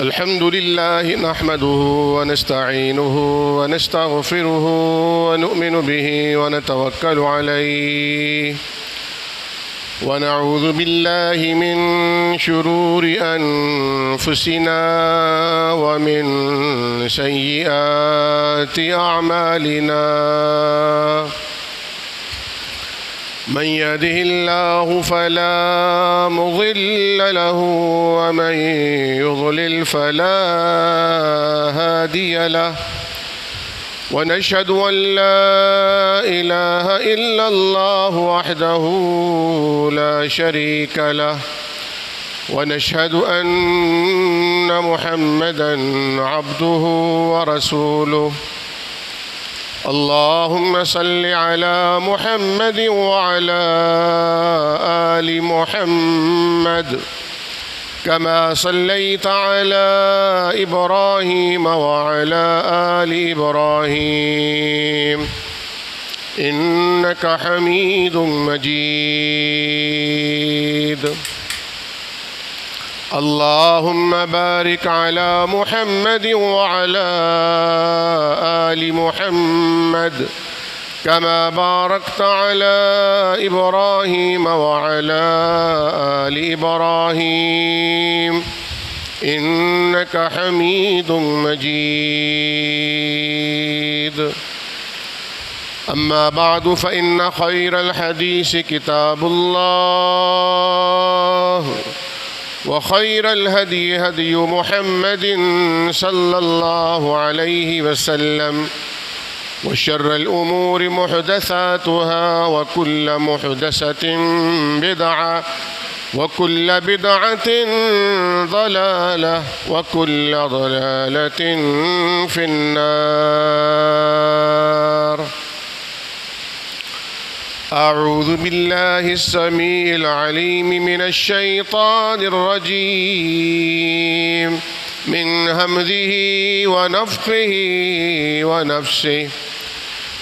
الحمد لله نحمده ونستعينه ونستغفره ونؤمن به ونتوكل عليه ونعوذ بالله من شرور أنفسنا ومن سيئات أعمالنا من يهده الله فلا مضل له ومن يضلل فلا هادي له ونشهد أن لا إله إلا الله وحده لا شريك له ونشهد أن محمدًا عبده ورسوله اللهم صل على محمد وعلى آل محمد كما صليت على إبراهيم وعلى آل إبراهيم إنك حميد مجيد اللهم بارك على محمد وعلى آل محمد كما باركت على إبراهيم وعلى آل إبراهيم إنك حميد مجيد أما بعد فإن خير الحديث كتاب الله وخير الهدي هدي محمد صلى الله عليه وسلم وشر الأمور محدثاتها وكل محدثة بدعة وكل بدعة ضلالة وكل ضلالة في النار أعوذ بالله السميع العليم من الشيطان الرجيم من همزه ونفخه ونفسه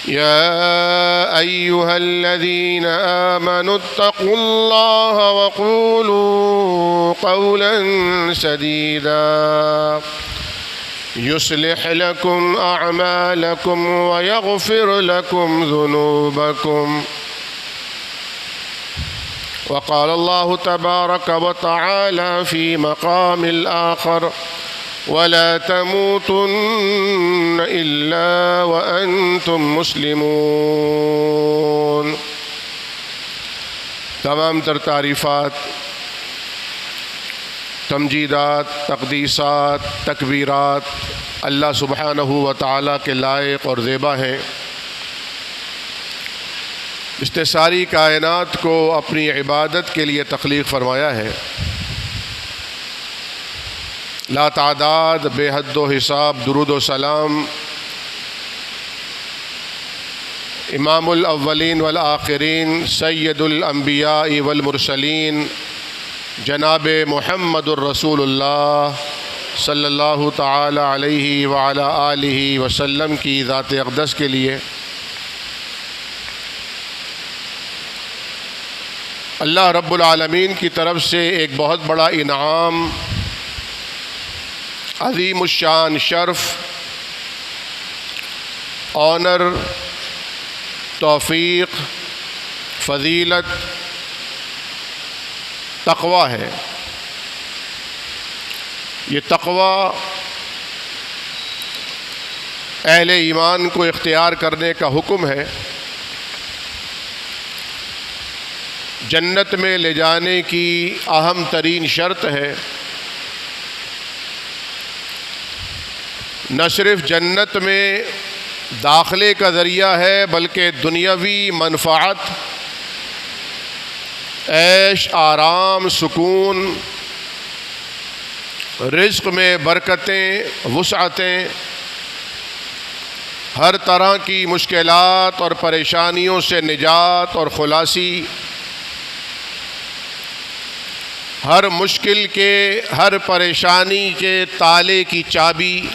يا أيها الذين آمنوا اتقوا الله وقولوا قولا سديدا يصلح لكم أعمالكم ويغفر لكم ذنوبكم وقال الله تبارك وتعالى في مقام الآخر ولا تموتن إلا وأنتم مسلمون تمام تر تعریفات، تمجیدات، تقدیسات، تکبیرات اللہ سبحانہ و تعالیٰ کے لائق اور زیبا ہیں۔ اس نے ساری کائنات کو اپنی عبادت کے لیے تخلیق فرمایا ہے۔ لا تعداد، بے حد و حساب درود و سلام امام الاولین والآخرین سید الانبیاء والمرسلین جناب محمد الرسول اللہ صلی اللہ تعالی علیہ وعلی آلہ وسلم کی ذات اقدس کے لیے اللہ رب العالمین کی طرف سے ایک بہت بڑا انعام، عظیم الشان شرف، آنر، توفیق، فضیلت، تقوی ہے۔ یہ تقوی اہل ایمان کو اختیار کرنے کا حکم ہے۔ جنت میں لے جانے کی اہم ترین شرط ہے۔ نہ صرف جنت میں داخلے کا ذریعہ ہے بلکہ دنیاوی منفعت، عیش، آرام، سکون، رزق میں برکتیں، وسعتیں، ہر طرح کی مشکلات اور پریشانیوں سے نجات اور خلاصی، ہر مشکل کے، ہر پریشانی کے تالے کی چابی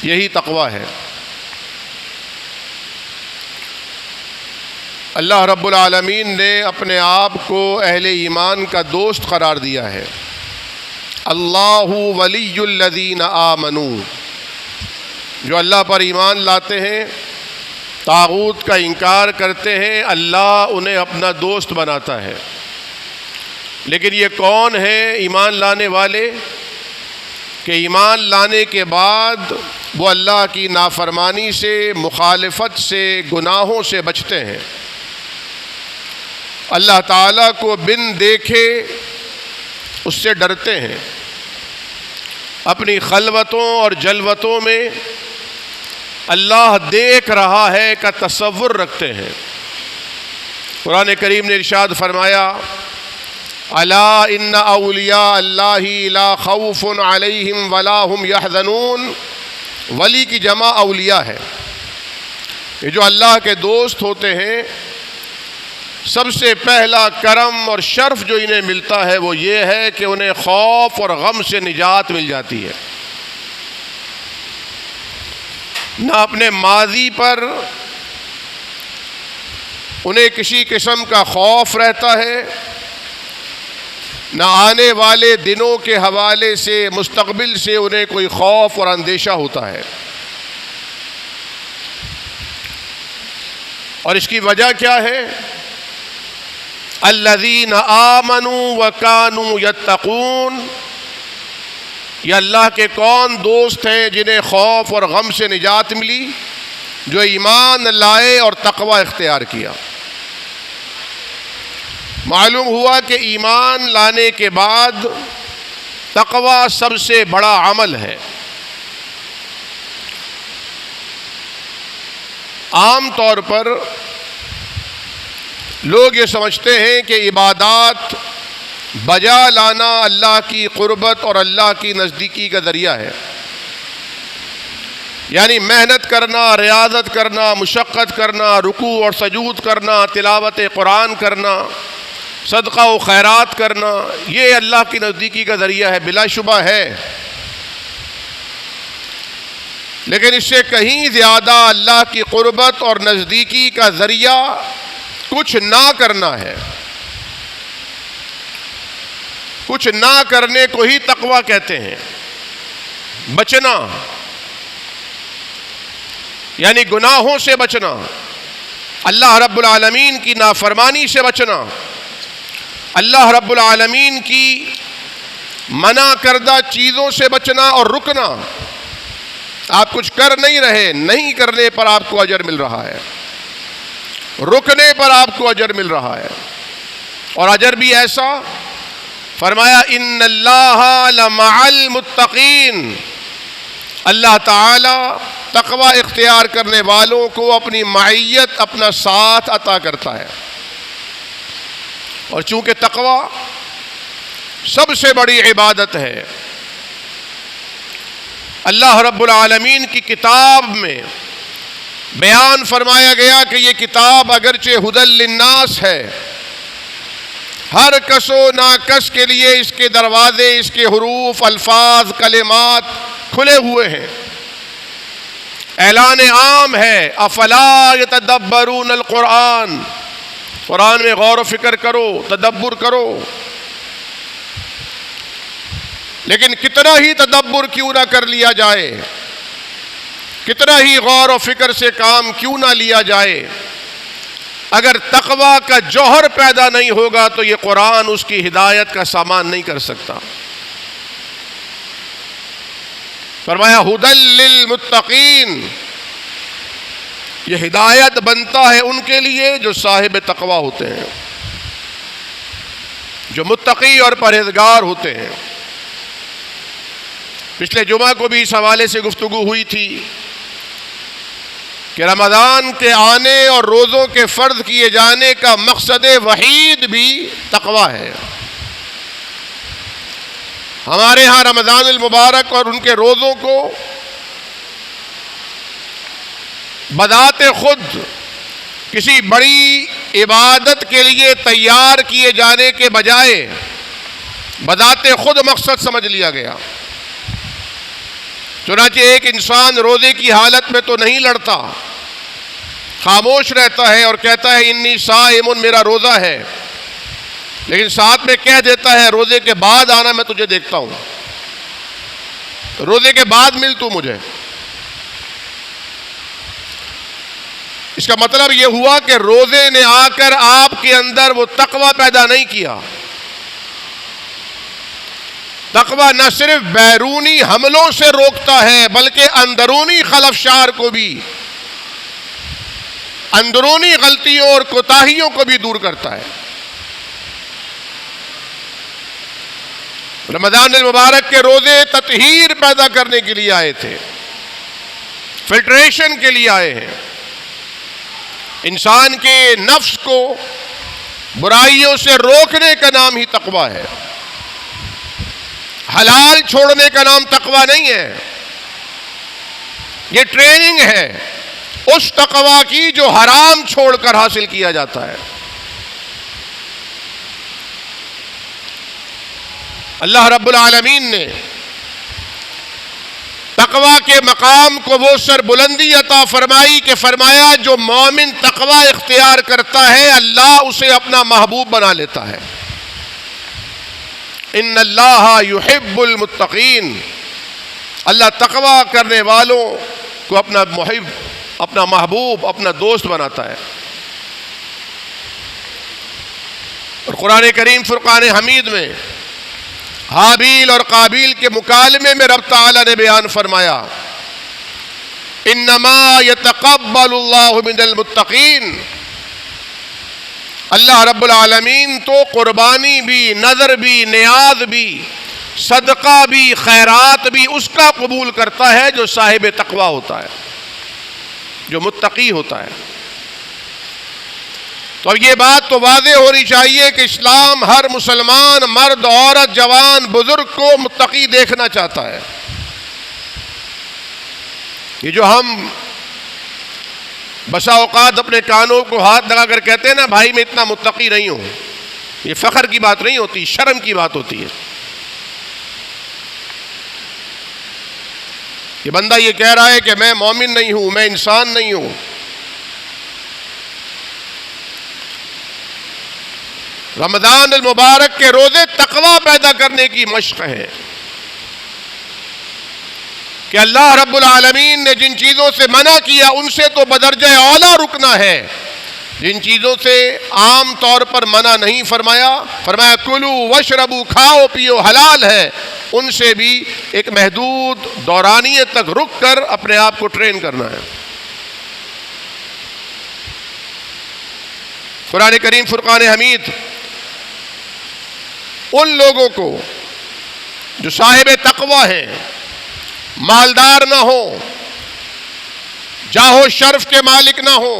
یہی تقوی ہے۔ اللہ رب العالمین نے اپنے آپ کو اہل ایمان کا دوست قرار دیا ہے۔ اللہ ولی الذین آمنوا، جو اللہ پر ایمان لاتے ہیں، طاغوت کا انکار کرتے ہیں، اللہ انہیں اپنا دوست بناتا ہے۔ لیکن یہ کون ہیں ایمان لانے والے کہ ایمان لانے کے بعد وہ اللہ کی نافرمانی سے، مخالفت سے، گناہوں سے بچتے ہیں، اللہ تعالیٰ کو بن دیکھے اس سے ڈرتے ہیں، اپنی خلوتوں اور جلوتوں میں اللہ دیکھ رہا ہے کا تصور رکھتے ہیں۔ قرآن کریم نے ارشاد فرمایا الا ان اولیاء اللہ لا خوف علیہم ولا هم یحزنون، ولی کی جمع اولیاء ہے۔ یہ جو اللہ کے دوست ہوتے ہیں، سب سے پہلا کرم اور شرف جو انہیں ملتا ہے وہ یہ ہے کہ انہیں خوف اور غم سے نجات مل جاتی ہے۔ نہ اپنے ماضی پر انہیں کسی قسم کا خوف رہتا ہے، نہ آنے والے دنوں کے حوالے سے، مستقبل سے انہیں کوئی خوف اور اندیشہ ہوتا ہے۔ اور اس کی وجہ کیا ہے؟ الذین آمنوا وکانوا یتقون، یہ اللہ کے کون دوست ہیں جنہیں خوف اور غم سے نجات ملی؟ جو ایمان لائے اور تقوی اختیار کیا۔ معلوم ہوا کہ ایمان لانے کے بعد تقوی سب سے بڑا عمل ہے۔ عام طور پر لوگ یہ سمجھتے ہیں کہ عبادات بجا لانا اللہ کی قربت اور اللہ کی نزدیکی کا ذریعہ ہے، یعنی محنت کرنا، ریاضت کرنا، مشقت کرنا، رکوع اور سجود کرنا، تلاوت قرآن کرنا، صدقہ و خیرات کرنا، یہ اللہ کی نزدیکی کا ذریعہ ہے، بلا شبہ ہے۔ لیکن اس سے کہیں زیادہ اللہ کی قربت اور نزدیکی کا ذریعہ کچھ نہ کرنا ہے۔ کچھ نہ کرنے کو ہی تقویٰ کہتے ہیں، بچنا، یعنی گناہوں سے بچنا، اللہ رب العالمین کی نافرمانی سے بچنا، اللہ رب العالمین کی منع کردہ چیزوں سے بچنا اور رکنا۔ آپ کچھ کر نہیں رہے، نہیں کرنے پر آپ کو اجر مل رہا ہے، رکنے پر آپ کو اجر مل رہا ہے، اور اجر بھی ایسا، فرمایا ان اللہ لمع المتقین، اللہ تعالی تقوی اختیار کرنے والوں کو اپنی معیت، اپنا ساتھ عطا کرتا ہے۔ اور چونکہ تقوی سب سے بڑی عبادت ہے، اللہ رب العالمین کی کتاب میں بیان فرمایا گیا کہ یہ کتاب اگرچہ ھدی للناس ہے، ہر کس و ناکس کے لیے اس کے دروازے، اس کے حروف، الفاظ، کلمات کھلے ہوئے ہیں، اعلان عام ہے۔ افلا یتدبرون القرآن، قرآن میں غور و فکر کرو، تدبر کرو۔ لیکن کتنا ہی تدبر کیوں نہ کر لیا جائے، کتنا ہی غور و فکر سے کام کیوں نہ لیا جائے، اگر تقوی کا جوہر پیدا نہیں ہوگا تو یہ قرآن اس کی ہدایت کا سامان نہیں کر سکتا۔ فرمایا ھدی للمتقین، یہ ہدایت بنتا ہے ان کے لیے جو صاحب تقوی ہوتے ہیں، جو متقی اور پرہیزگار ہوتے ہیں۔ پچھلے جمعہ کو بھی اس حوالے سے گفتگو ہوئی تھی کہ رمضان کے آنے اور روزوں کے فرض کیے جانے کا مقصد وحید بھی تقوی ہے۔ ہمارے ہاں رمضان المبارک اور ان کے روزوں کو بذات خود کسی بڑی عبادت کے لیے تیار کیے جانے کے بجائے بذات خود مقصد سمجھ لیا گیا۔ چنانچہ ایک انسان روزے کی حالت میں تو نہیں لڑتا، خاموش رہتا ہے اور کہتا ہے انی صائم، میرا روزہ ہے، لیکن ساتھ میں کہہ دیتا ہے روزے کے بعد آنا، میں تجھے دیکھتا ہوں، روزے کے بعد مل تو مجھے۔ اس کا مطلب یہ ہوا کہ روزے نے آ کر آپ کے اندر وہ تقوی پیدا نہیں کیا۔ تقوی نہ صرف بیرونی حملوں سے روکتا ہے بلکہ اندرونی خلفشار کو بھی، اندرونی غلطیوں اور کوتاہیوں کو بھی دور کرتا ہے۔ رمضان المبارک کے روزے تطہیر پیدا کرنے کے لیے آئے تھے، فلٹریشن کے لیے آئے ہیں۔ انسان کے نفس کو برائیوں سے روکنے کا نام ہی تقوی ہے، حلال چھوڑنے کا نام تقوی نہیں ہے۔ یہ ٹریننگ ہے اس تقوی کی جو حرام چھوڑ کر حاصل کیا جاتا ہے۔ اللہ رب العالمین نے تقوی کے مقام کو وہ سر بلندی عطا فرمائی کہ فرمایا جو مومن تقوی اختیار کرتا ہے اللہ اسے اپنا محبوب بنا لیتا ہے۔ ان اللہ یحب المتقین، اللہ تقوی کرنے والوں کو اپنا محب، اپنا محبوب، اپنا دوست بناتا ہے۔ اور قرآن کریم فرقان حمید میں حابیل اور قابیل کے مکالمے میں رب تعالیٰ نے بیان فرمایا انما یتقبل اللہ من المتقین، اللہ رب العالمین تو قربانی بھی، نذر بھی، نیاز بھی، صدقہ بھی، خیرات بھی اس کا قبول کرتا ہے جو صاحب تقوی ہوتا ہے، جو متقی ہوتا ہے۔ تو اب یہ بات تو واضح ہونی چاہیے کہ اسلام ہر مسلمان مرد، عورت، جوان، بزرگ کو متقی دیکھنا چاہتا ہے۔ یہ جو ہم بسا اوقات اپنے کانوں کو ہاتھ لگا کر کہتے ہیں نا بھائی میں اتنا متقی نہیں ہوں، یہ فخر کی بات نہیں ہوتی، شرم کی بات ہوتی ہے۔ یہ بندہ یہ کہہ رہا ہے کہ میں مومن نہیں ہوں، میں انسان نہیں ہوں۔ رمضان المبارک کے روزے تقوی پیدا کرنے کی مشق ہے کہ اللہ رب العالمین نے جن چیزوں سے منع کیا ان سے تو بدرجہ اولا رکنا ہے، جن چیزوں سے عام طور پر منع نہیں فرمایا، فرمایا کلو وشربو، کھاؤ پیو، حلال ہے، ان سے بھی ایک محدود دورانیے تک رک کر اپنے آپ کو ٹرین کرنا ہے۔ قرآن کریم فرقان حمید ان لوگوں کو جو صاحب تقوی ہیں، مالدار نہ ہو، جاہ و شرف کے مالک نہ ہو،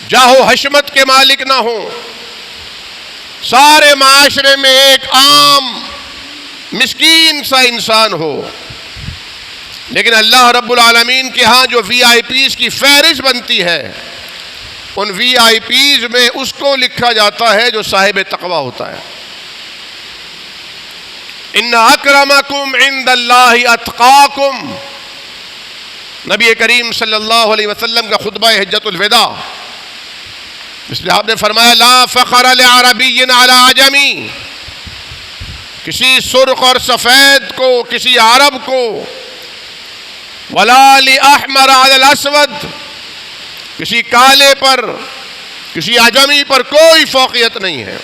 جاہ و حشمت کے مالک نہ ہو، سارے معاشرے میں ایک عام مسکین سا انسان ہو، لیکن اللہ رب العالمین کے ہاں جو وی آئی پیز کی فہرست بنتی ہے ان وی آئی پیز میں اس کو لکھا جاتا ہے جو صاحب تقوی ہوتا ہے۔ ان اکرمکم عند اللہ اتقاکم، نبی کریم صلی اللہ علیہ وسلم کا خطبہ حجۃ الوداع، اس لیے آپ نے فرمایا لا فخر لعربی علی عجمی، کسی سرخ اور سفید کو، کسی عرب کو، ولا لاحمر علی الاسود، کسی کالے پر، کسی عجمی پر کوئی فوقیت نہیں ہے۔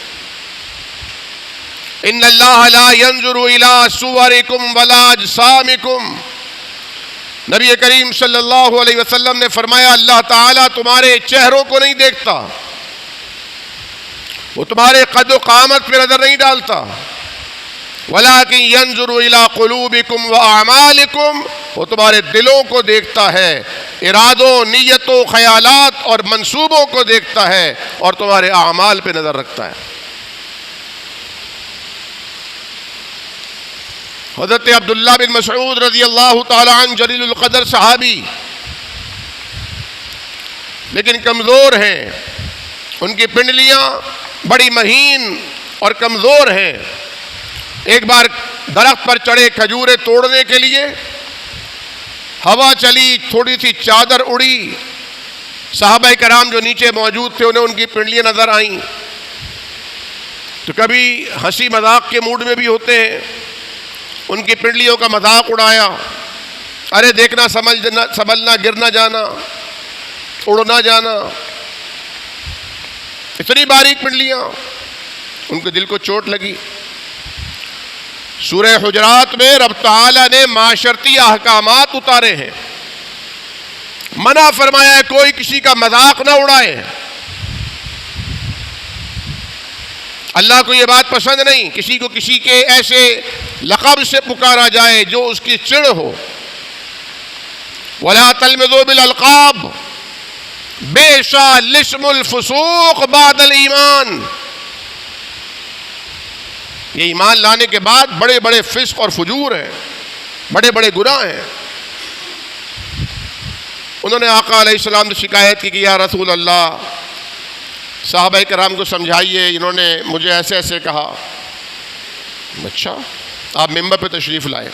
ان اللہ لا ينظر الى صورکم ولا اجسامکم، نبی کریم صلی اللہ علیہ وسلم نے فرمایا اللہ تعالیٰ تمہارے چہروں کو نہیں دیکھتا، وہ تمہارے قد و قامت پہ نظر نہیں ڈالتا، ولیکن ينظر الى قلوبکم واعمالکم، وہ تمہارے دلوں کو دیکھتا ہے، ارادوں، نیتوں، خیالات اور منصوبوں کو دیکھتا ہے اور تمہارے اعمال پہ نظر رکھتا ہے۔ حضرت عبداللہ بن مسعود رضی اللہ تعالی عنہ جلیل القدر صحابی، لیکن کمزور ہیں، ان کی پنڈلیاں بڑی مہین اور کمزور ہیں۔ ایک بار درخت پر چڑھے کھجورے توڑنے کے لیے، ہوا چلی، تھوڑی سی چادر اڑی، صحابہ کرام جو نیچے موجود تھے انہیں ان کی پنڈلیاں نظر آئیں، تو کبھی ہنسی مذاق کے موڈ میں بھی ہوتے ہیں، ان کی پنڈلیوں کا مذاق اڑایا، ارے دیکھنا سنبھلنا، گرنا جانا، اڑنا جانا، اتنی باریک پنڈلیاں، ان کے دل کو چوٹ لگی۔ سورہ حجرات میں رب تعالیٰ نے معاشرتی احکامات اتارے ہیں، منع فرمایا ہے کوئی کسی کا مذاق نہ اڑائے۔ اللہ کو یہ بات پسند نہیں کسی کو کسی کے ایسے لقب سے پکارا جائے جو اس کی چڑ ہو۔ وَلَا تَلْمِزُوا بِالْأَلْقَابِ بِئْسَ الِاسْمُ الْفُسُوقُ بَعْدَ الْإِيمَانِ، یہ ایمان لانے کے بعد بڑے بڑے فسق اور فجور ہیں، بڑے بڑے گناہ ہیں۔ انہوں نے آقا علیہ السلام سے شکایت کی کہ یا رسول اللہ، صحابہ کرام کو سمجھائیے، انہوں نے مجھے ایسے ایسے کہا۔ اچھا، آپ ممبر پہ تشریف لائے،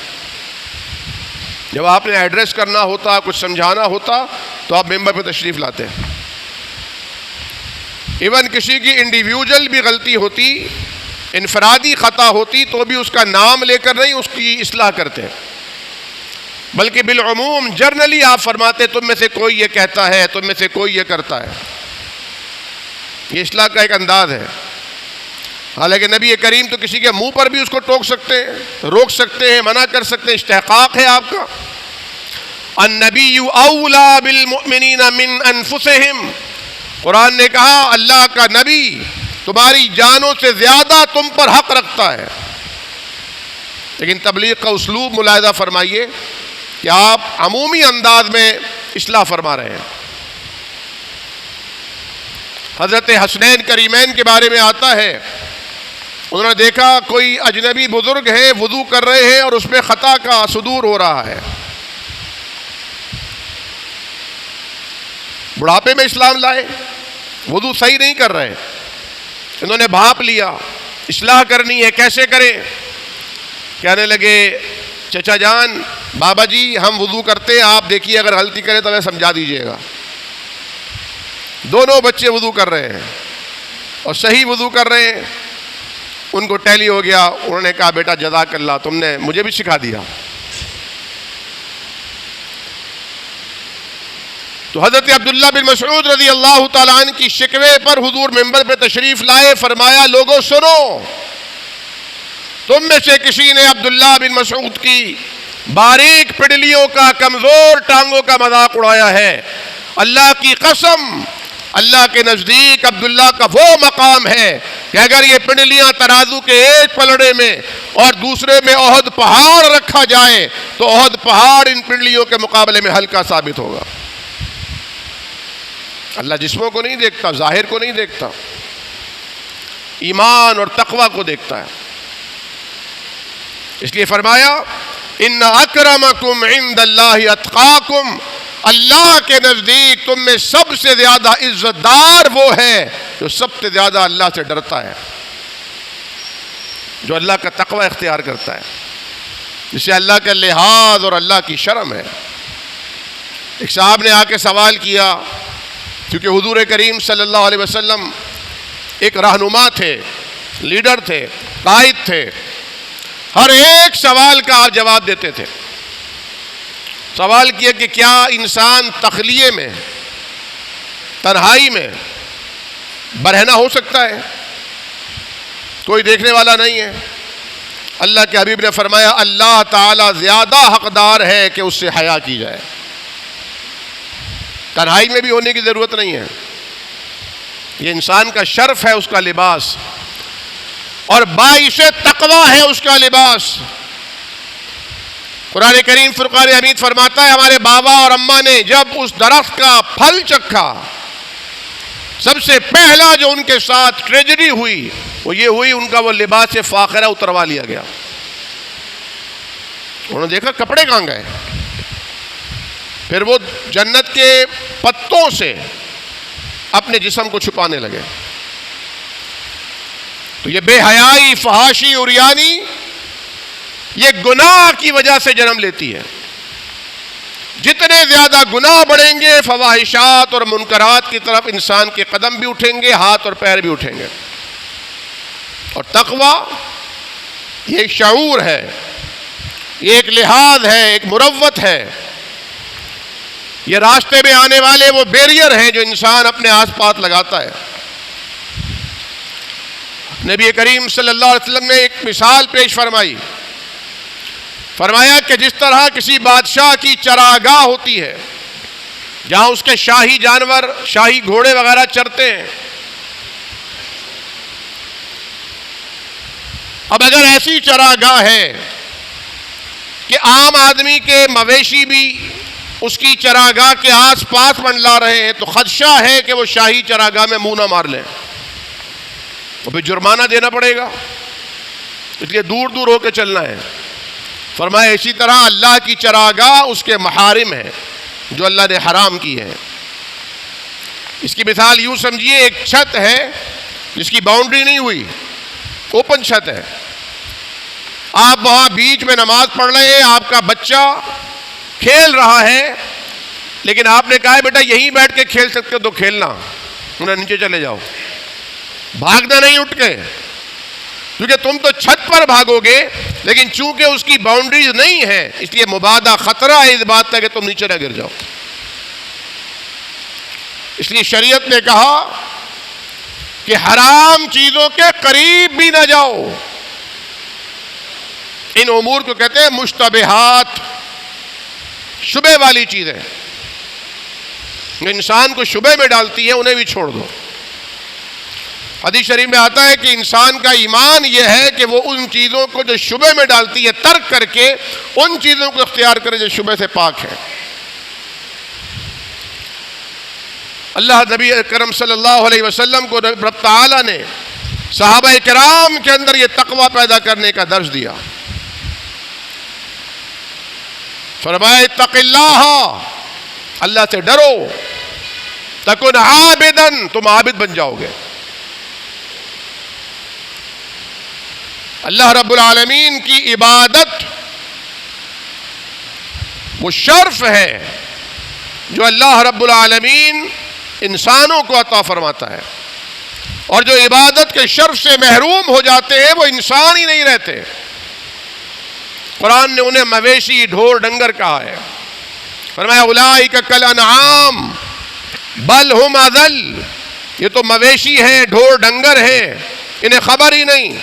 جب آپ نے ایڈریس کرنا ہوتا، کچھ سمجھانا ہوتا تو آپ ممبر پہ تشریف لاتے۔ ایون کسی کی انڈیویجول بھی غلطی ہوتی، انفرادی خطا ہوتی، تو بھی اس کا نام لے کر نہیں اس کی اصلاح کرتے، بلکہ بالعموم جرنلی آپ فرماتے تم میں سے کوئی یہ کہتا ہے، تم میں سے کوئی یہ کرتا ہے۔ یہ اصلاح کا ایک انداز ہے۔ حالانکہ نبی کریم تو کسی کے منہ پر بھی اس کو ٹوک سکتے ہیں، روک سکتے ہیں، منع کر سکتے ہیں، استحقاق ہے آپ کا۔ النبی اولا بالمؤمنین من انفسہم، قرآن نے کہا اللہ کا نبی تمہاری جانوں سے زیادہ تم پر حق رکھتا ہے۔ لیکن تبلیغ کا اسلوب ملاحظہ فرمائیے کہ آپ عمومی انداز میں اصلاح فرما رہے ہیں۔ حضرت حسنین کریمین کے بارے میں آتا ہے، انہوں نے دیکھا کوئی اجنبی بزرگ ہیں وضو کر رہے ہیں اور اس میں خطا کا صدور ہو رہا ہے۔ بڑھاپے میں اسلام لائے، وضو صحیح نہیں کر رہے، انہوں نے بھاپ لیا، اصلاح کرنی ہے، کیسے کریں؟ کہنے لگے چچا جان، بابا جی ہم وضو کرتے ہیں، آپ دیکھیے اگر غلطی کرے تو ہمیں سمجھا دیجئے گا۔ دونوں بچے وضو کر رہے ہیں اور صحیح وضو کر رہے ہیں، ان کو ٹیلی ہو گیا، انہوں نے کہا بیٹا جزاک اللہ، تم نے مجھے بھی سکھا دیا۔ تو حضرت عبداللہ بن مسعود رضی اللہ تعالیٰ عنہ کی شکوے پر حضور ممبر پہ تشریف لائے، فرمایا لوگوں سنو، تم میں سے کسی نے عبداللہ بن مسعود کی باریک پنڈلیوں کا، کمزور ٹانگوں کا مذاق اڑایا ہے۔ اللہ کی قسم، اللہ کے نزدیک عبداللہ کا وہ مقام ہے کہ اگر یہ پنڈلیاں ترازو کے ایک پلڑے میں اور دوسرے میں احد پہاڑ رکھا جائے تو احد پہاڑ ان پنڈلیوں کے مقابلے میں ہلکا ثابت ہوگا۔ اللہ جسموں کو نہیں دیکھتا، ظاہر کو نہیں دیکھتا، ایمان اور تقوی کو دیکھتا ہے۔ اس لیے فرمایا ان اکرمکم عند اللہ اتقاکم، اللہ کے نزدیک تم میں سب سے زیادہ عزت دار وہ ہے جو سب سے زیادہ اللہ سے ڈرتا ہے، جو اللہ کا تقوی اختیار کرتا ہے، جسے اللہ کا لحاظ اور اللہ کی شرم ہے۔ ایک صاحب نے آ کے سوال کیا، کیونکہ حضور کریم صلی اللہ علیہ وسلم ایک رہنما تھے، لیڈر تھے، قائد تھے، ہر ایک سوال کا آپ جواب دیتے تھے۔ سوال کیا کہ کیا انسان تخلیے میں، تنہائی میں برہنہ ہو سکتا ہے؟ کوئی دیکھنے والا نہیں ہے؟ اللہ کے حبیب نے فرمایا اللہ تعالی زیادہ حقدار ہے کہ اس سے حیا کی جائے۔ تنہائی میں بھی ہونے کی ضرورت نہیں ہے، یہ انسان کا شرف ہے، اس کا لباس، اور باعث تقوی ہے اس کا لباس۔ قرآن کریم فرقان حمید فرماتا ہے ہمارے بابا اور اماں نے جب اس درخت کا پھل چکھا، سب سے پہلا جو ان کے ساتھ ٹریجڈی ہوئی وہ یہ ہوئی، ان کا وہ لباس فاخرہ اتروا لیا گیا۔ انہوں نے دیکھا کپڑے کہاں گئے، پھر وہ جنت کے پتوں سے اپنے جسم کو چھپانے لگے۔ تو یہ بے حیائی، فحاشی، عریانی یہ گناہ کی وجہ سے جنم لیتی ہے۔ جتنے زیادہ گناہ بڑھیں گے، فواحشات اور منکرات کی طرف انسان کے قدم بھی اٹھیں گے، ہاتھ اور پیر بھی اٹھیں گے۔ اور تقوی یہ ایک شعور ہے، یہ ایک لحاظ ہے، ایک مروت ہے، یہ راستے میں آنے والے وہ بیریئر ہیں جو انسان اپنے آس پاس لگاتا ہے۔ نبی کریم صلی اللہ علیہ وسلم نے ایک مثال پیش فرمائی، فرمایا کہ جس طرح کسی بادشاہ کی چراگاہ ہوتی ہے جہاں اس کے شاہی جانور، شاہی گھوڑے وغیرہ چرتے ہیں، اب اگر ایسی چراگاہ ہے کہ عام آدمی کے مویشی بھی اس کی چراگاہ کے آس پاس منڈلا رہے ہیں تو خدشہ ہے کہ وہ شاہی چراگاہ میں منہ نہ مار لیں، تو پھر جرمانہ دینا پڑے گا، اس لیے دور دور ہو کے چلنا ہے۔ فرمایا اسی طرح اللہ کی چراگاہ اس کے محارم ہیں جو اللہ نے حرام کی ہے۔ اس کی مثال یوں سمجھیے، ایک چھت ہے جس کی باؤنڈری نہیں ہوئی، اوپن چھت ہے، آپ وہاں بیچ میں نماز پڑھ رہے ہیں، آپ کا بچہ کھیل رہا ہے، لیکن آپ نے کہا ہے بیٹا یہیں بیٹھ کے کھیل سکتے ہو تو کھیلنا، انہیں نیچے چلے جاؤ، بھاگنا نہیں اٹھ کے، کیونکہ تم تو چھت پر بھاگو گے، لیکن چونکہ اس کی باؤنڈریز نہیں ہے اس لیے مبادا خطرہ ہے اس بات کا کہ تم نیچے نہ گر جاؤ۔ اس لیے شریعت نے کہا کہ حرام چیزوں کے قریب بھی نہ جاؤ۔ ان امور کو کہتے ہیں مشتبہات، شبہ والی چیزیں جو انسان کو شبہ میں ڈالتی ہیں انہیں بھی چھوڑ دو۔ حدیث شریف میں آتا ہے کہ انسان کا ایمان یہ ہے کہ وہ ان چیزوں کو جو شبہ میں ڈالتی ہے ترک کر کے ان چیزوں کو اختیار کرے جو شبہ سے پاک ہے۔ اللہ نبی کرم صلی اللہ علیہ وسلم کو رب تعالی نے صحابہ کرام کے اندر یہ تقوی پیدا کرنے کا درس دیا۔ فرمایا اتق اللہ، اللہ سے ڈرو، تکن عابدن، تم عابد بن جاؤ گے۔ اللہ رب العالمین کی عبادت وہ شرف ہے جو اللہ رب العالمین انسانوں کو عطا فرماتا ہے، اور جو عبادت کے شرف سے محروم ہو جاتے ہیں وہ انسان ہی نہیں رہتے۔ قرآن نے انہیں مویشی، ڈھور ڈنگر کہا ہے، فرمایا اولئک کالانعام بل ہم اضل، یہ تو مویشی ہیں، ڈھور ڈنگر ہیں، انہیں خبر ہی نہیں